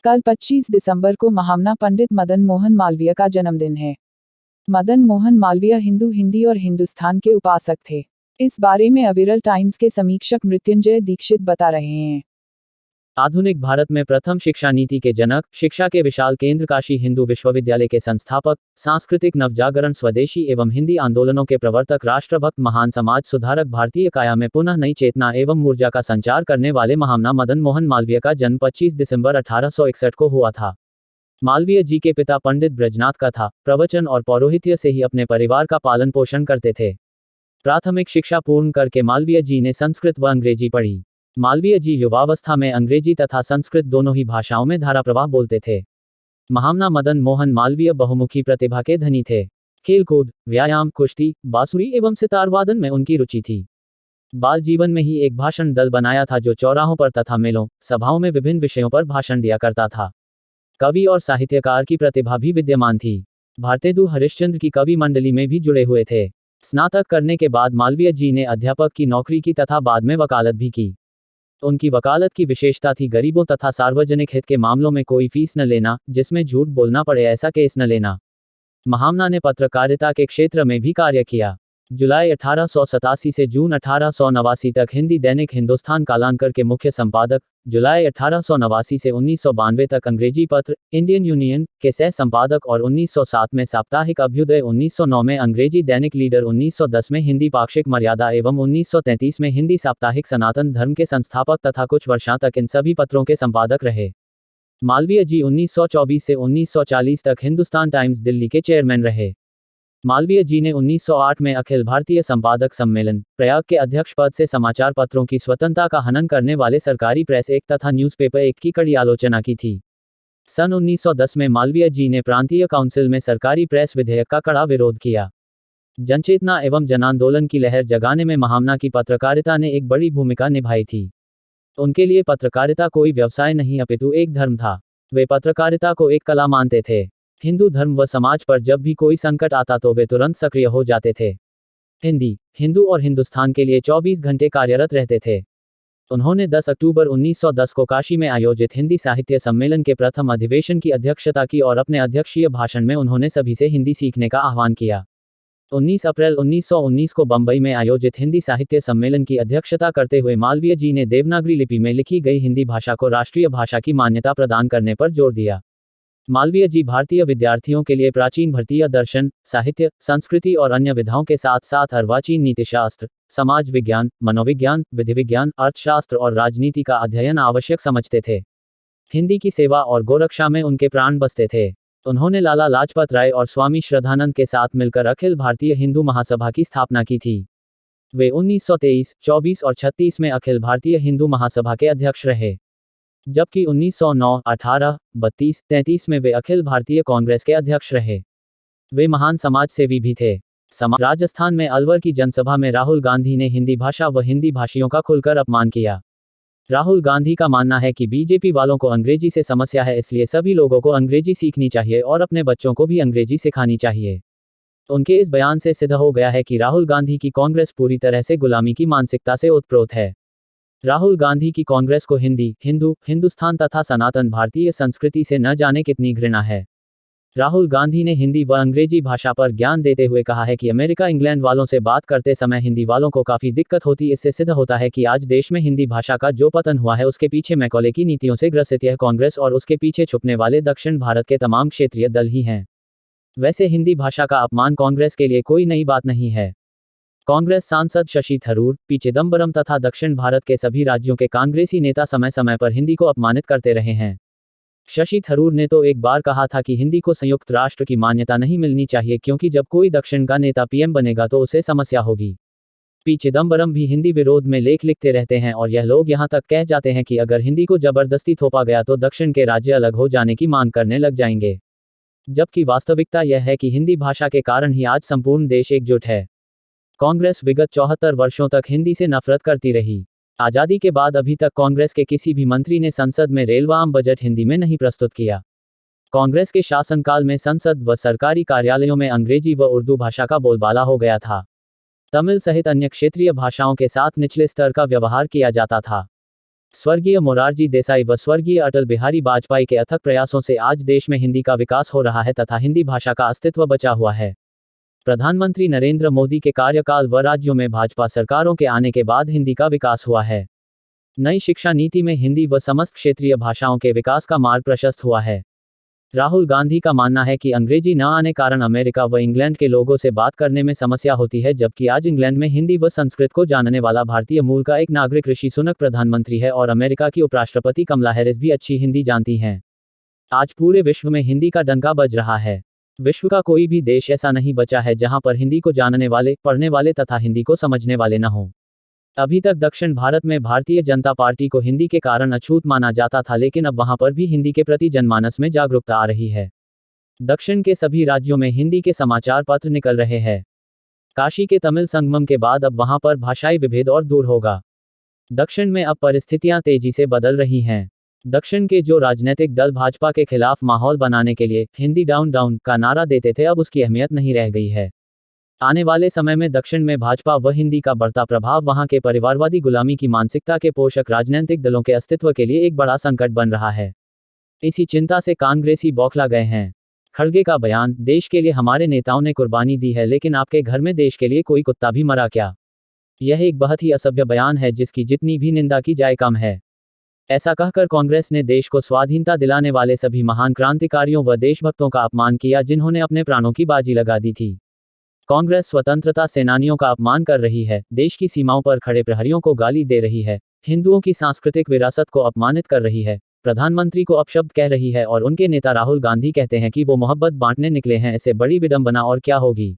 कल 25 दिसंबर को महामना पंडित मदन मोहन मालवीय का जन्मदिन है। मदन मोहन मालवीय हिंदी और हिंदुस्तान के उपासक थे। इस बारे में अविरल टाइम्स के समीक्षक मृत्युंजय दीक्षित बता रहे हैं। आधुनिक भारत में प्रथम शिक्षा नीति के जनक, शिक्षा के विशाल केंद्र काशी हिंदू विश्वविद्यालय के संस्थापक, सांस्कृतिक नवजागरण, स्वदेशी एवं हिंदी आंदोलनों के प्रवर्तक, राष्ट्रभक्त, महान समाज सुधारक, भारतीय काया में पुनः नई चेतना एवं ऊर्जा का संचार करने वाले महामना मदन मोहन मालवीय का जन्म 25 दिसंबर 1861 को हुआ था। मालवीय जी के पिता पंडित ब्रजनाथ का था, प्रवचन और पौरोहित्य से ही अपने परिवार का पालन पोषण करते थे। प्राथमिक शिक्षा पूर्ण करके मालवीय जी ने संस्कृत व अंग्रेजी पढ़ी। मालवीय जी युवावस्था में अंग्रेजी तथा संस्कृत दोनों ही भाषाओं में धाराप्रवाह बोलते थे। महामना मदन मोहन मालवीय बहुमुखी प्रतिभा के धनी थे। खेलकूद, व्यायाम, कुश्ती, बांसुरी एवं सितार वादन में उनकी रुचि थी। बाल जीवन में ही एक भाषण दल बनाया था जो चौराहों पर तथा मेलों, सभाओं में विभिन्न विषयों पर भाषण दिया करता था। कवि और साहित्यकार की प्रतिभा भी विद्यमान थी। भारतेंदु हरिश्चंद्र की कवि मंडली में भी जुड़े हुए थे। स्नातक करने के बाद मालवीय जी ने अध्यापक की नौकरी की तथा बाद में वकालत भी की। उनकी वकालत की विशेषता थी गरीबों तथा सार्वजनिक हित के मामलों में कोई फीस न लेना, जिसमें झूठ बोलना पड़े ऐसा केस न लेना। महामना ने पत्रकारिता के क्षेत्र में भी कार्य किया। जुलाई 1887 से जून 1889 तक हिंदी दैनिक हिंदुस्तान कालांकर के मुख्य संपादक, जुलाई 1889 से 1992 तक अंग्रेजी पत्र इंडियन यूनियन के सह संपादक और 1907 में साप्ताहिक अभ्युदय, 1909 में अंग्रेजी दैनिक लीडर, 1910 में हिंदी पाक्षिक मर्यादा एवं 1933 में हिंदी साप्ताहिक सनातन धर्म के संस्थापक तथा कुछ वर्षों तक इन सभी पत्रों के संपादक रहे। मालवीय जी 1924 से 1940 तक हिंदुस्तान टाइम्स दिल्ली के चेयरमैन रहे। मालवीय जी ने 1908 में अखिल भारतीय संपादक सम्मेलन, प्रयाग के अध्यक्ष पद से समाचार पत्रों की स्वतंत्रता का हनन करने वाले सरकारी प्रेस एक तथा न्यूज़पेपर एक की कड़ी आलोचना की थी। सन 1910 में मालवीय जी ने प्रांतीय काउंसिल में सरकारी प्रेस विधेयक का कड़ा विरोध किया। जनचेतना एवं जनांदोलन की लहर जगाने में महामना की पत्रकारिता ने एक बड़ी भूमिका निभाई थी। उनके लिए पत्रकारिता कोई व्यवसाय नहीं अपितु एक धर्म था। वे पत्रकारिता को एक कला मानते थे। हिंदू धर्म व समाज पर जब भी कोई संकट आता तो वे तुरंत सक्रिय हो जाते थे। हिंदी, हिंदू और हिंदुस्तान के लिए 24 घंटे कार्यरत रहते थे। उन्होंने 10 अक्टूबर 1910 को काशी में आयोजित हिंदी साहित्य सम्मेलन के प्रथम अधिवेशन की अध्यक्षता की और अपने अध्यक्षीय भाषण में उन्होंने सभी से हिंदी सीखने का आह्वान किया। 19 अप्रैल 1919 को बंबई में आयोजित हिंदी साहित्य सम्मेलन की अध्यक्षता करते हुए मालवीय जी ने देवनागरी लिपि में लिखी गई हिंदी भाषा को राष्ट्रीय भाषा की मान्यता प्रदान करने पर जोर दिया। मालवीय जी भारतीय विद्यार्थियों के लिए प्राचीन भारतीय दर्शन, साहित्य, संस्कृति और अन्य विधाओं के साथ साथ अर्वाचीन नीतिशास्त्र, समाज विज्ञान, मनोविज्ञान, विधि विज्ञान, अर्थशास्त्र और राजनीति का अध्ययन आवश्यक समझते थे। हिंदी की सेवा और गोरक्षा में उनके प्राण बसते थे। उन्होंने लाला लाजपत राय और स्वामी श्रद्धानंद के साथ मिलकर अखिल भारतीय हिंदू महासभा की स्थापना की थी। वे 1923, 24 और 36 में अखिल भारतीय हिंदू महासभा के अध्यक्ष रहे, जबकि 1909, 18, 32, 33 में वे अखिल भारतीय कांग्रेस के अध्यक्ष रहे। वे महान समाज सेवी भी थे। राजस्थान में अलवर की जनसभा में राहुल गांधी ने हिंदी भाषा व हिंदी भाषियों का खुलकर अपमान किया। राहुल गांधी का मानना है कि बीजेपी वालों को अंग्रेजी से समस्या है, इसलिए सभी लोगों को अंग्रेजी सीखनी चाहिए और अपने बच्चों को भी अंग्रेजी सिखानी चाहिए। उनके इस बयान से सिद्ध हो गया है कि राहुल गांधी की कांग्रेस पूरी तरह से गुलामी की मानसिकता से ओतप्रोत है। राहुल गांधी की कांग्रेस को हिंदी, हिंदू, हिंदुस्तान तथा सनातन भारतीय संस्कृति से न जाने कितनी घृणा है। राहुल गांधी ने हिंदी व अंग्रेजी भाषा पर ज्ञान देते हुए कहा है कि अमेरिका इंग्लैंड वालों से बात करते समय हिंदी वालों को काफी दिक्कत होती। इससे सिद्ध होता है कि आज देश में हिंदी भाषा का जो पतन हुआ है उसके पीछे मैकॉले की नीतियों से ग्रसित यह कांग्रेस और उसके पीछे छुपने वाले दक्षिण भारत के तमाम क्षेत्रीय दल ही हैं। वैसे हिंदी भाषा का अपमान कांग्रेस के लिए कोई नई बात नहीं है। कांग्रेस सांसद शशि थरूर, पी चिदंबरम तथा दक्षिण भारत के सभी राज्यों के कांग्रेसी नेता समय समय पर हिंदी को अपमानित करते रहे हैं। शशि थरूर ने तो एक बार कहा था कि हिंदी को संयुक्त राष्ट्र की मान्यता नहीं मिलनी चाहिए क्योंकि जब कोई दक्षिण का नेता पीएम बनेगा तो उसे समस्या होगी। पी चिदंबरम भी हिंदी विरोध में लेख लिखते रहते हैं और यह लोग यहां तक कह जाते हैं कि अगर हिंदी को जबरदस्ती थोपा गया तो दक्षिण के राज्य अलग हो जाने की मांग करने लग जाएंगे। जबकि वास्तविकता यह है कि हिंदी भाषा के कारण ही आज संपूर्ण देश एकजुट है। कांग्रेस विगत 74 वर्षों तक हिंदी से नफरत करती रही। आजादी के बाद अभी तक कांग्रेस के किसी भी मंत्री ने संसद में रेल व आम बजट हिंदी में नहीं प्रस्तुत किया। कांग्रेस के शासनकाल में संसद व सरकारी कार्यालयों में अंग्रेजी व उर्दू भाषा का बोलबाला हो गया था। तमिल सहित अन्य क्षेत्रीय भाषाओं के साथ निचले स्तर का व्यवहार किया जाता था। स्वर्गीय मोरारजी देसाई व स्वर्गीय अटल बिहारी वाजपेयी के अथक प्रयासों से आज देश में हिंदी का विकास हो रहा है तथा हिंदी भाषा का अस्तित्व बचा हुआ है। प्रधानमंत्री नरेंद्र मोदी के कार्यकाल व राज्यों में भाजपा सरकारों के आने के बाद हिंदी का विकास हुआ है। नई शिक्षा नीति में हिंदी व समस्त क्षेत्रीय भाषाओं के विकास का मार्ग प्रशस्त हुआ है। राहुल गांधी का मानना है कि अंग्रेजी न आने कारण अमेरिका व इंग्लैंड के लोगों से बात करने में समस्या होती है, जबकि आज इंग्लैंड में हिंदी व संस्कृत को जानने वाला भारतीय मूल का एक नागरिक ऋषि सुनक प्रधानमंत्री है और अमेरिका की उपराष्ट्रपति कमला हैरिस भी अच्छी हिंदी जानती हैं। आज पूरे विश्व में हिंदी का डंका बज रहा है। विश्व का कोई भी देश ऐसा नहीं बचा है जहां पर हिंदी को जानने वाले, पढ़ने वाले तथा हिंदी को समझने वाले न हों। अभी तक दक्षिण भारत में भारतीय जनता पार्टी को हिंदी के कारण अछूत माना जाता था, लेकिन अब वहां पर भी हिंदी के प्रति जनमानस में जागरूकता आ रही है। दक्षिण के सभी राज्यों में हिंदी के समाचार पत्र निकल रहे हैं। काशी के तमिल संगमम के बाद अब वहां पर भाषाई विभेद और दूर होगा। दक्षिण में अब परिस्थितियां तेजी से बदल रही हैं। दक्षिण के जो राजनीतिक दल भाजपा के खिलाफ माहौल बनाने के लिए हिंदी डाउन डाउन का नारा देते थे, अब उसकी अहमियत नहीं रह गई है। आने वाले समय में दक्षिण में भाजपा व हिंदी का बढ़ता प्रभाव वहां के परिवारवादी गुलामी की मानसिकता के पोषक राजनीतिक दलों के अस्तित्व के लिए एक बड़ा संकट बन रहा है। इसी चिंता से कांग्रेसी बौखला गए हैं। खड़गे का बयान, देश के लिए हमारे नेताओं ने कुर्बानी दी है, लेकिन आपके घर में देश के लिए कोई कुत्ता भी मरा क्या? यह एक बहुत ही असभ्य बयान है जिसकी जितनी भी निंदा की जाए कम है। ऐसा कहकर कांग्रेस ने देश को स्वाधीनता दिलाने वाले सभी महान क्रांतिकारियों व देशभक्तों का अपमान किया जिन्होंने अपने प्राणों की बाजी लगा दी थी। कांग्रेस स्वतंत्रता सेनानियों का अपमान कर रही है, देश की सीमाओं पर खड़े प्रहरियों को गाली दे रही है, हिंदुओं की सांस्कृतिक विरासत को अपमानित कर रही है, प्रधानमंत्री को अपशब्द कह रही है और उनके नेता राहुल गांधी कहते हैं कि वो मोहब्बत बांटने निकले हैं। इससे बड़ी विडंबना और क्या होगी।